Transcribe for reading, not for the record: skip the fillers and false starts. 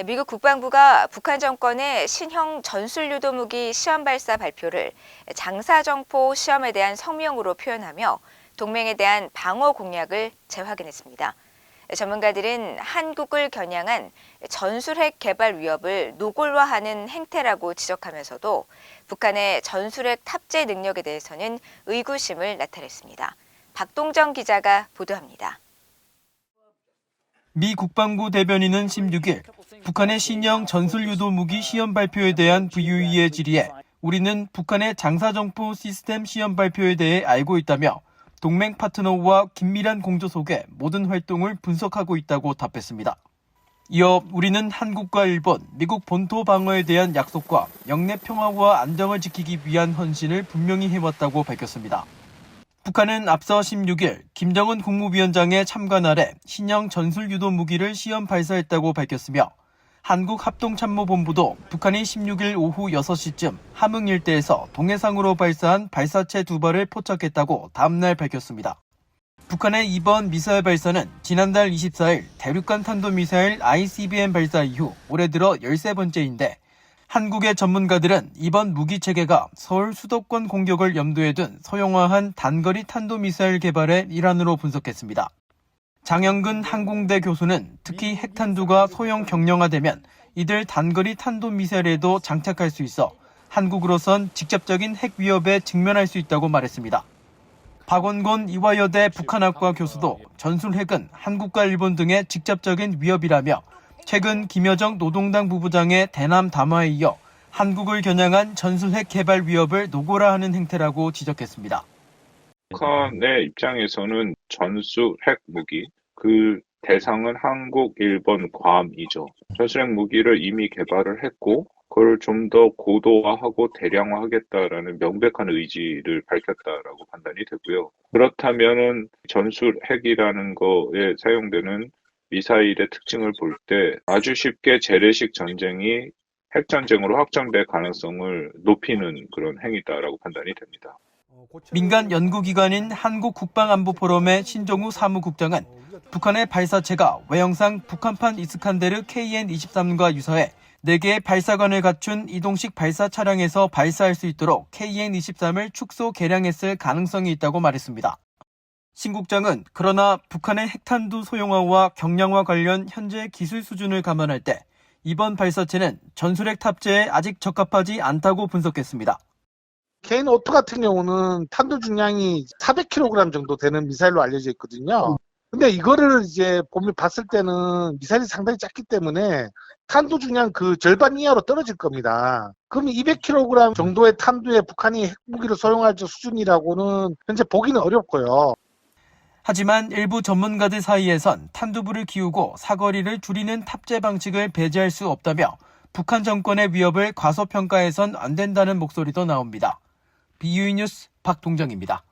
미국 국방부가 북한 정권의 신형 전술유도무기 시험 발사 발표를 장사정포 시험에 대한 성명으로 표현하며 동맹에 대한 방어 공약을 재확인했습니다. 전문가들은 한국을 겨냥한 전술핵 개발 위협을 노골화하는 행태라고 지적하면서도 북한의 전술핵 탑재 능력에 대해서는 의구심을 나타냈습니다. 박동정 기자가 보도합니다. 미 국방부 대변인은 16일 북한의 신형 전술유도무기 시험 발표에 대한 VOE의 질의에 우리는 북한의 장사정포 시스템 시험 발표에 대해 알고 있다며 동맹 파트너와 긴밀한 공조 속에 모든 활동을 분석하고 있다고 답했습니다. 이어 우리는 한국과 일본, 미국 본토 방어에 대한 약속과 영내 평화와 안정을 지키기 위한 헌신을 분명히 해왔다고 밝혔습니다. 북한은 앞서 16일 김정은 국무위원장의 참관 아래 신형 전술유도 무기를 시험 발사했다고 밝혔으며 한국합동참모본부도 북한이 16일 오후 6시쯤 함흥 일대에서 동해상으로 발사한 발사체 2발을 포착했다고 다음날 밝혔습니다. 북한의 이번 미사일 발사는 지난달 24일 대륙간 탄도미사일 ICBM 발사 이후 올해 들어 13번째인데 한국의 전문가들은 이번 무기 체계가 서울 수도권 공격을 염두에 둔 소형화한 단거리 탄도미사일 개발의 일환으로 분석했습니다. 장영근 항공대 교수는 특히 핵탄두가 소형 경량화되면 이들 단거리 탄도미사일에도 장착할 수 있어 한국으로선 직접적인 핵 위협에 직면할 수 있다고 말했습니다. 박원곤 이화여대 북한학과 교수도 전술핵은 한국과 일본 등의 직접적인 위협이라며 최근 김여정 노동당 부부장의 대남 담화에 이어 한국을 겨냥한 전술핵 개발 위협을 노골화하는 행태라고 지적했습니다. 북한의 입장에서는 전술핵 무기, 그 대상은 한국, 일본, 괌이죠. 전술핵 무기를 이미 개발을 했고 그걸 좀 더 고도화하고 대량화하겠다라는 명백한 의지를 밝혔다라고 판단이 되고요. 그렇다면은 전술핵이라는 거에 사용되는 미사일의 특징을 볼 때 아주 쉽게 재래식 전쟁이 핵전쟁으로 확장될 가능성을 높이는 그런 행위다라고 판단이 됩니다. 민간 연구기관인 한국국방안보포럼의 신종우 사무국장은 북한의 발사체가 외형상 북한판 이스칸데르 KN-23과 유사해 4개의 발사관을 갖춘 이동식 발사 차량에서 발사할 수 있도록 KN-23을 축소 개량했을 가능성이 있다고 말했습니다. 신 국장은 그러나 북한의 핵탄두 소형화와 경량화 관련 현재 기술 수준을 감안할 때 이번 발사체는 전술핵 탑재에 아직 적합하지 않다고 분석했습니다. KN-5 같은 경우는 탄두 중량이 400kg 정도 되는 미사일로 알려져 있거든요. 근데 이거를 이제 봤을 때는 미사일이 상당히 작기 때문에 탄두 중량 그 절반 이하로 떨어질 겁니다. 그럼 200kg 정도의 탄두에 북한이 핵무기를 소용할 수준이라고는 현재 보기는 어렵고요. 하지만 일부 전문가들 사이에선 탄두부를 키우고 사거리를 줄이는 탑재 방식을 배제할 수 없다며 북한 정권의 위협을 과소평가해선 안 된다는 목소리도 나옵니다. BOE 뉴스 박동정입니다.